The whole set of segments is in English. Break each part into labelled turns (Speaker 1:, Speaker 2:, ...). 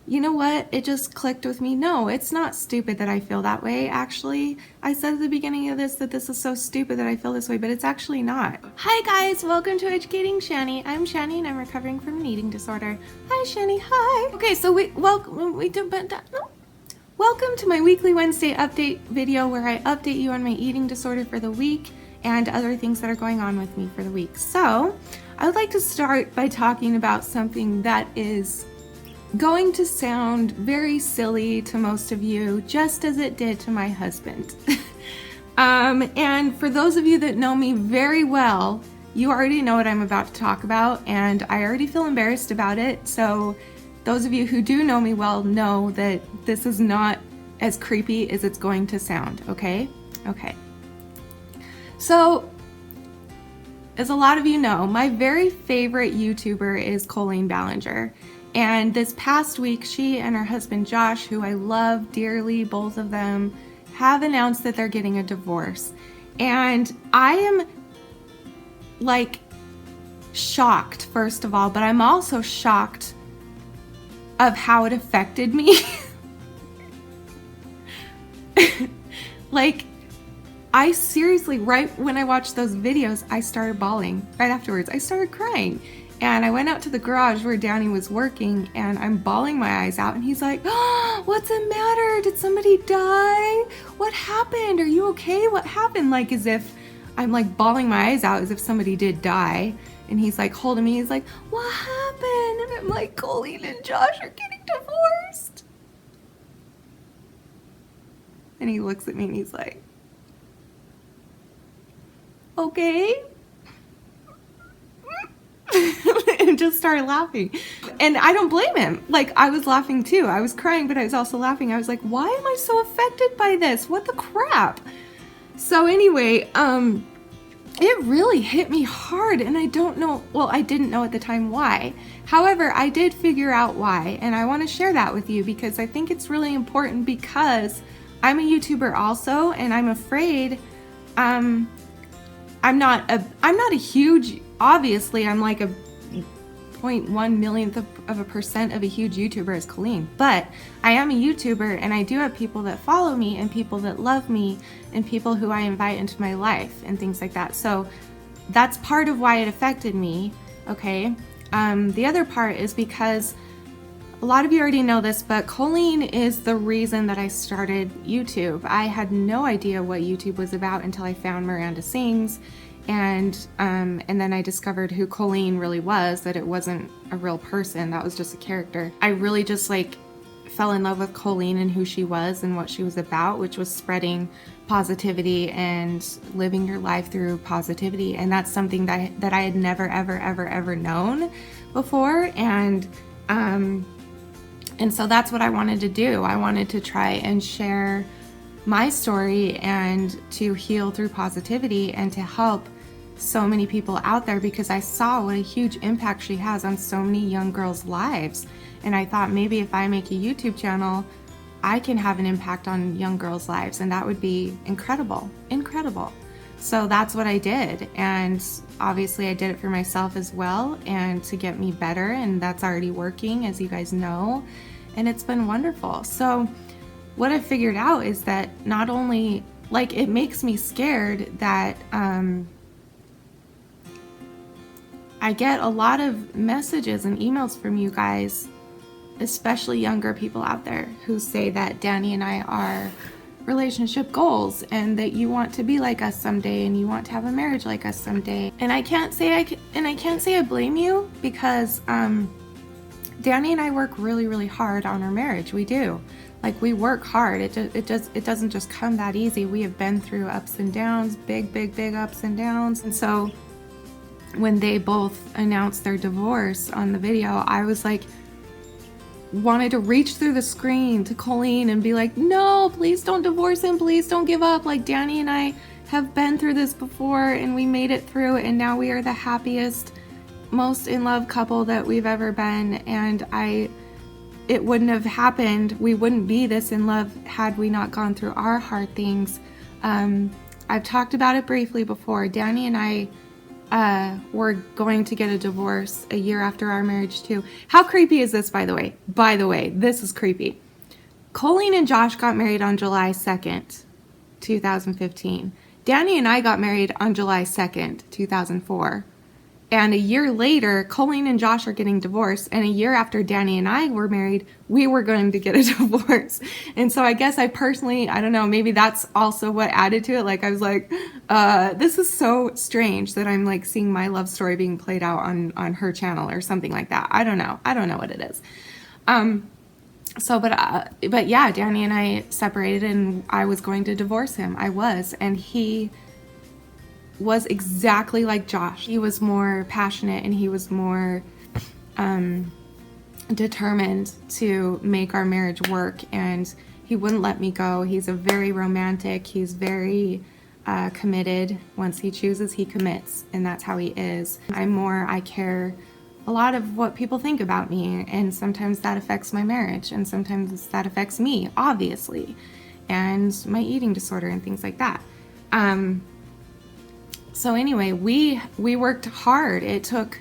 Speaker 1: you know what? It just clicked with me. No, it's not stupid that I feel that way, actually. I said at the beginning of this that this is so stupid that I feel this way, but it's actually not. Hi guys, welcome to Educating Shanny. I'm Shanny and I'm recovering from an eating disorder. Hi Shanny, hi. Okay, so welcome to my weekly Wednesday update video where I update you on my eating disorder for the week and other things that are going on with me for the week. So, I would like to start by talking about something that is going to sound very silly to most of you, just as it did to my husband. And for those of you that know me very well, you already know what I'm about to talk about, and I already feel embarrassed about it. So those of you who do know me well know that this is not as creepy as it's going to sound, okay? Okay. So, as a lot of you know, my very favorite YouTuber is Colleen Ballinger. And this past week, she and her husband Josh, who I love dearly, both of them, have announced that they're getting a divorce. And I am like shocked, first of all, but I'm also shocked of how it affected me. Like, I seriously, right when I watched those videos, I started bawling. Right afterwards, I started crying. And I went out to the garage where Danny was working and I'm bawling my eyes out and he's like, "Oh, what's the matter? Did somebody die? What happened? Are you okay? What happened?" Like as if I'm like bawling my eyes out as if somebody did die. And he's like holding me, he's like, "What happened?" And I'm like, "Colleen and Josh are getting divorced." And he looks at me and he's like, "Okay." And just started laughing. And I don't blame him. Like, I was laughing too. I was crying, but I was also laughing. I was like, why am I so affected by this? What the crap? So anyway, it really hit me hard and I don't know, well, I didn't know at the time why. However, I did figure out why, and I want to share that with you because I think it's really important because I'm a YouTuber also, and I'm afraid, I'm not a huge, obviously I'm like a 0.1 millionth of a percent of a huge YouTuber as Colleen, but I am a YouTuber and I do have people that follow me and people that love me and people who I invite into my life and things like that. So that's part of why it affected me, okay? The other part is because a lot of you already know this, but Colleen is the reason that I started YouTube. I had no idea what YouTube was about until I found Miranda Sings, and then I discovered who Colleen really was, that it wasn't a real person, that was just a character. I really just like fell in love with Colleen and who she was and what she was about, which was spreading positivity and living your life through positivity. And that's something that I had never, ever known before. And so that's what I wanted to do. I wanted to try and share my story and to heal through positivity and to help so many people out there because I saw what a huge impact she has on so many young girls' lives. And I thought maybe if I make a YouTube channel, I can have an impact on young girls' lives, and that would be incredible, incredible. So that's what I did, and obviously I did it for myself as well and to get me better, and that's already working, as you guys know, and it's been wonderful. So what I figured out is that not only, like, it makes me scared that I get a lot of messages and emails from you guys, especially younger people out there, who say that Danny and I are relationship goals and that you want to be like us someday and you want to have a marriage like us someday. And I can't say I blame you because Danny and I work really hard on our marriage. We do. Like, we work hard. It doesn't just come that easy. We have been through ups and downs, big ups and downs. And so when they both announced their divorce on the video, I was like, wanted to reach through the screen to Colleen and be like, no, please don't divorce him. Please don't give up. Like, Danny and I have been through this before and we made it through, and now we are the happiest, most in love couple that we've ever been. And it wouldn't have happened. We wouldn't be this in love had we not gone through our hard things. I've talked about it briefly before. Danny and I were going to get a divorce a year after our marriage too. How creepy is this, by the way? By the way, this is creepy. Colleen and Josh got married on July 2nd, 2015. Danny and I got married on July 2nd, 2004. And a year later, Colleen and Josh are getting divorced. And a year after Danny and I were married, we were going to get a divorce. And so I guess I personally, I don't know, maybe that's also what added to it. Like, I was like, this is so strange that I'm like seeing my love story being played out on her channel or something like that. I don't know. I don't know what it is. But yeah, Danny and I separated and I was going to divorce him. I was. And he was exactly like Josh. He was more passionate and he was more determined to make our marriage work, and he wouldn't let me go. He's a very romantic, he's very committed. Once he chooses, he commits, and that's how he is. I care a lot of what people think about me, and sometimes that affects my marriage, and sometimes that affects me, obviously, and my eating disorder and things like that. So anyway, we worked hard. It took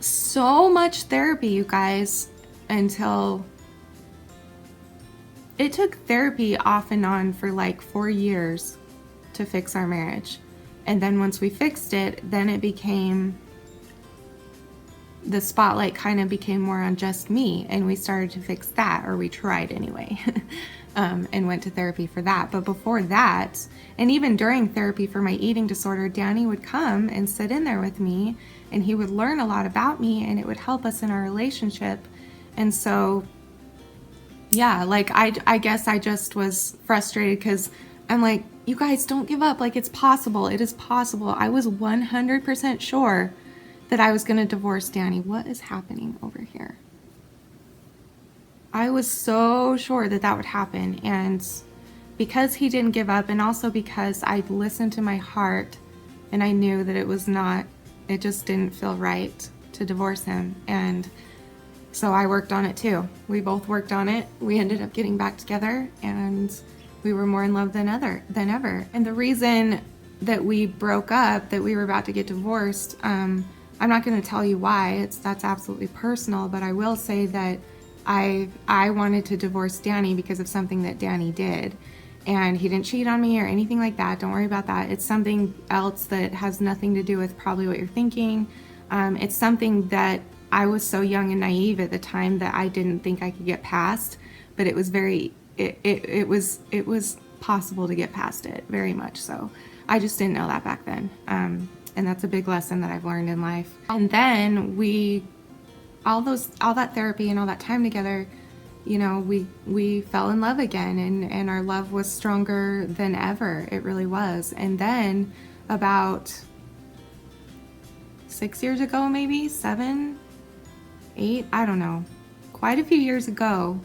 Speaker 1: so much therapy, you guys, until it took therapy off and on for like 4 years to fix our marriage. And then once we fixed it, then it became, the spotlight kind of became more on just me, and we started to fix that, or we tried anyway. And went to therapy for that. But before that, and even during therapy for my eating disorder, Danny would come and sit in there with me, and he would learn a lot about me, and it would help us in our relationship. And so, yeah, like I guess I just was frustrated because I'm like, you guys don't give up. Like, it's possible. It is possible. I was 100% sure that I was going to divorce Danny. What is happening over here? I was so sure that that would happen, and because he didn't give up, and also because I listened to my heart and I knew that it just didn't feel right to divorce him, and so I worked on it too. We both worked on it. We ended up getting back together, and we were more in love than ever. And the reason that we broke up, that we were about to get divorced, I'm not going to tell you why. That's absolutely personal, but I will say that I wanted to divorce Danny because of something that Danny did, and he didn't cheat on me or anything like that. Don't worry about that. It's something else that has nothing to do with probably what you're thinking. It's something that I was so young and naive at the time that I didn't think I could get past, but it was it was possible to get past it, very much so. I just didn't know that back then. And that's a big lesson that I've learned in life. And then all that therapy and all that time together, you know, we fell in love again, and our love was stronger than ever. It really was. And then about 6 years ago, maybe 7, 8, I don't know, quite a few years ago,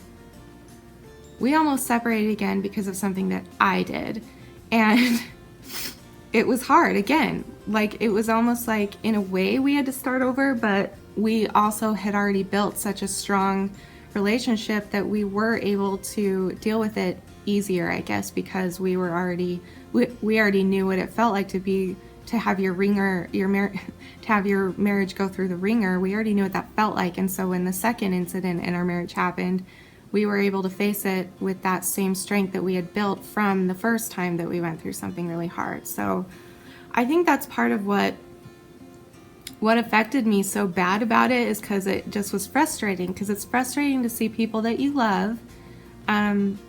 Speaker 1: we almost separated again because of something that I did. And it was hard again. Like, it was almost like, in a way, we had to start over, but we also had already built such a strong relationship that we were able to deal with it easier, I guess, because we already knew what it felt like to have your marriage go through the ringer. We already knew what that felt like. And so when the second incident in our marriage happened, we were able to face it with that same strength that we had built from the first time that we went through something really hard. So I think that's part of what affected me so bad about it, is because it just was frustrating, because it's frustrating to see people that you love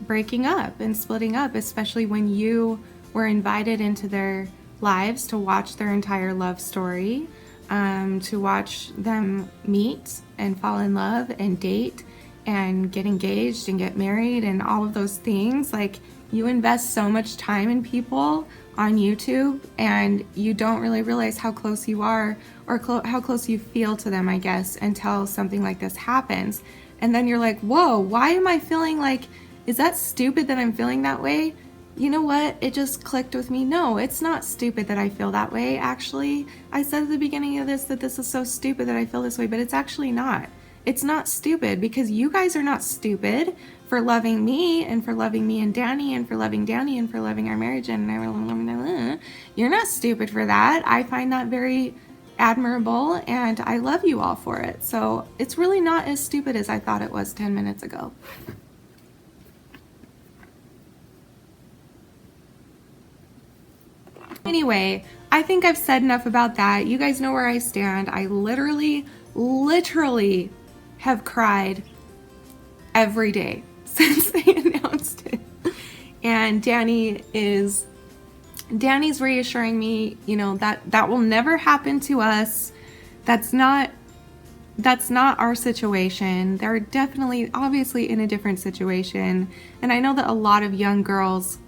Speaker 1: breaking up and splitting up, especially when you were invited into their lives to watch their entire love story, to watch them meet and fall in love and date and get engaged and get married and all of those things. Like, you invest so much time in people on YouTube, and you don't really realize how close you are, or how close you feel to them, I guess, until something like this happens. And then you're like, whoa, why am I feeling like, is that stupid that I'm feeling that way? You know what? It just clicked with me. No, it's not stupid that I feel that way, actually. I said at the beginning of this that this is so stupid that I feel this way, but it's actually not. It's not stupid, because you guys are not stupid for loving me and for loving me and Danny and for loving Danny and for loving our marriage. And you're not stupid for that. I find that very admirable and I love you all for it. So it's really not as stupid as I thought it was 10 minutes ago. Anyway, I think I've said enough about that. You guys know where I stand. I literally have cried every day since they announced it. And Danny's reassuring me, you know, that will never happen to us. That's not our situation. They're definitely, obviously in a different situation. And I know that a lot of young girls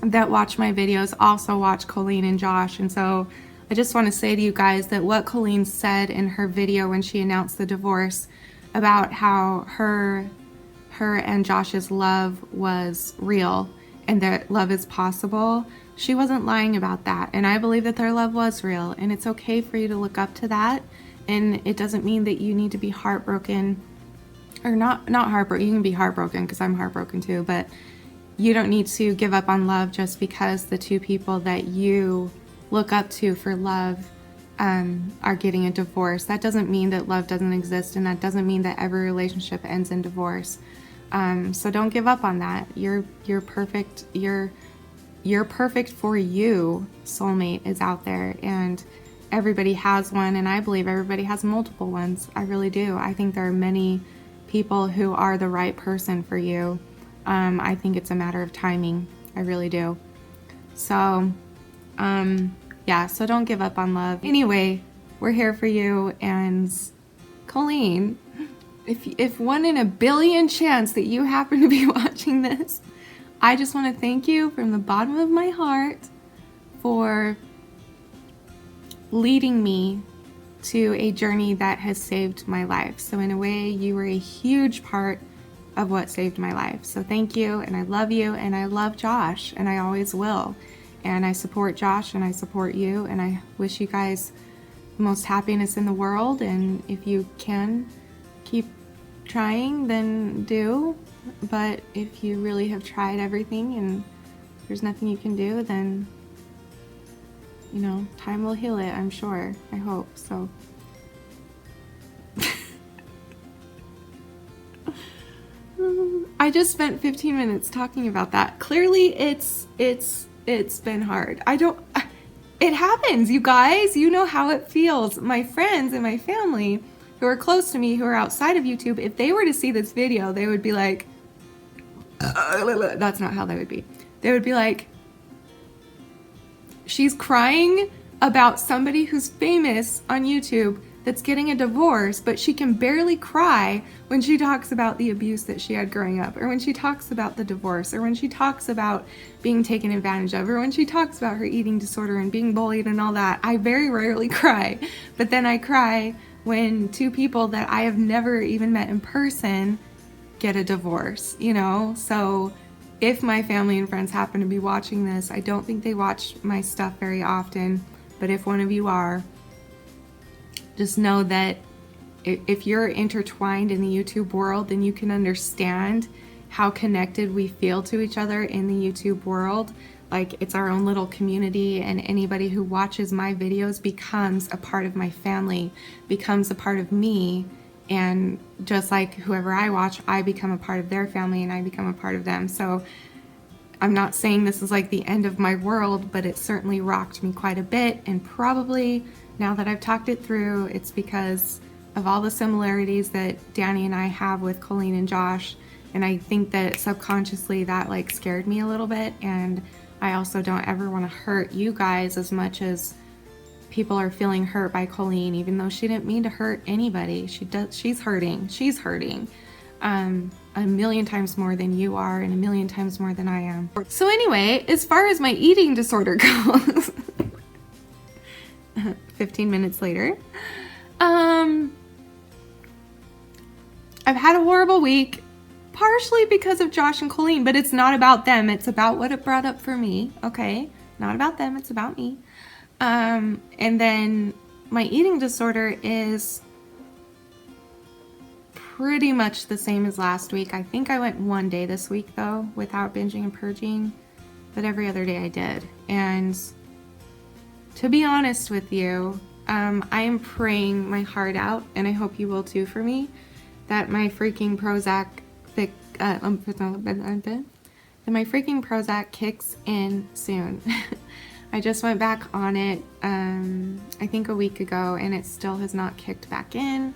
Speaker 1: that watch my videos also watch Colleen and Josh. And so I just want to say to you guys that what Colleen said in her video when she announced the divorce about how her and Josh's love was real and that love is possible, she wasn't lying about that. And I believe that their love was real, and it's okay for you to look up to that. And it doesn't mean that you need to be heartbroken, or not heartbroken. You can be heartbroken, because I'm heartbroken too, but you don't need to give up on love just because the two people that you look up to for love are getting a divorce. That doesn't mean that love doesn't exist, and that doesn't mean that every relationship ends in divorce. So don't give up on that. You're perfect. You're perfect for you. Soulmate is out there, and everybody has one, and I believe everybody has multiple ones. I really do. I think there are many people who are the right person for you. I think it's a matter of timing. I really do. So, yeah, so don't give up on love. Anyway, we're here for you. And Colleen, if 1 in a billion chance that you happen to be watching this, I just want to thank you from the bottom of my heart for leading me to a journey that has saved my life. So in a way, you were a huge part of what saved my life. So thank you, and I love you, and I love Josh, and I always will. And I support Josh, and I support you, and I wish you guys the most happiness in the world. And if you can keep trying, then do. But if you really have tried everything and there's nothing you can do, then, you know, time will heal it, I'm sure. I hope so. I just spent 15 minutes talking about that. Clearly it's been hard. It happens, you guys. You know how it feels. My friends and my family who are close to me, who are outside of YouTube, if they were to see this video, they would be like, that's not how they would be. They would be like, she's crying about somebody who's famous on YouTube that's getting a divorce, but she can barely cry when she talks about the abuse that she had growing up, or when she talks about the divorce, or when she talks about being taken advantage of, or when she talks about her eating disorder and being bullied and all that. I very rarely cry, but then I cry when two people that I have never even met in person get a divorce, you know? So if my family and friends happen to be watching this, I don't think they watch my stuff very often, but if one of you are, just know that if you're intertwined in the YouTube world, then you can understand how connected we feel to each other in the YouTube world. Like, it's our own little community, and anybody who watches my videos becomes a part of my family, becomes a part of me. And just like whoever I watch, I become a part of their family, and I become a part of them. So I'm not saying this is like the end of my world, but it certainly rocked me quite a bit. And probably now that I've talked it through, it's because of all the similarities that Danny and I have with Colleen and Josh. And I think that subconsciously that like scared me a little bit. And I also don't ever want to hurt you guys as much as people are feeling hurt by Colleen, even though she didn't mean to hurt anybody. She's hurting. She's hurting. A million times more than you are, and a million times more than I am. So anyway, as far as my eating disorder goes, 15 minutes later, I've had a horrible week, partially because of Josh and Colleen, but it's not about them. It's about what it brought up for me, okay? Not about them, it's about me. And then my eating disorder is pretty much the same as last week. I think I went one day this week though without binging and purging, but every other day I did. And to be honest with you, I am praying my heart out, and I hope you will too for me, that my freaking Prozac kicks in soon. I just went back on it, I think a week ago, and it still has not kicked back in,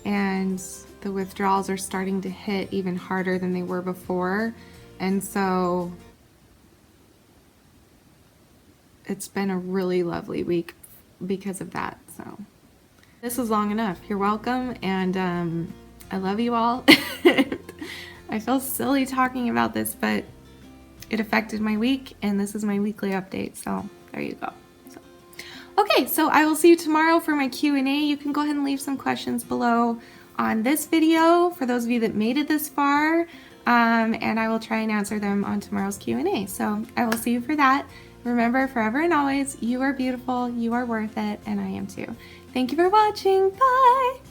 Speaker 1: and the withdrawals are starting to hit even harder than they were before, and so it's been a really lovely week because of that. So this was long enough. You're welcome, and I love you all. I feel silly talking about this, but it affected my week, and this is my weekly update, so there you go. Okay, so I will see you tomorrow for my Q&A. You can go ahead and leave some questions below on this video for those of you that made it this far, and I will try and answer them on tomorrow's Q&A. So I will see you for that. Remember, forever and always, you are beautiful, you are worth it, and I am too. Thank you for watching. Bye!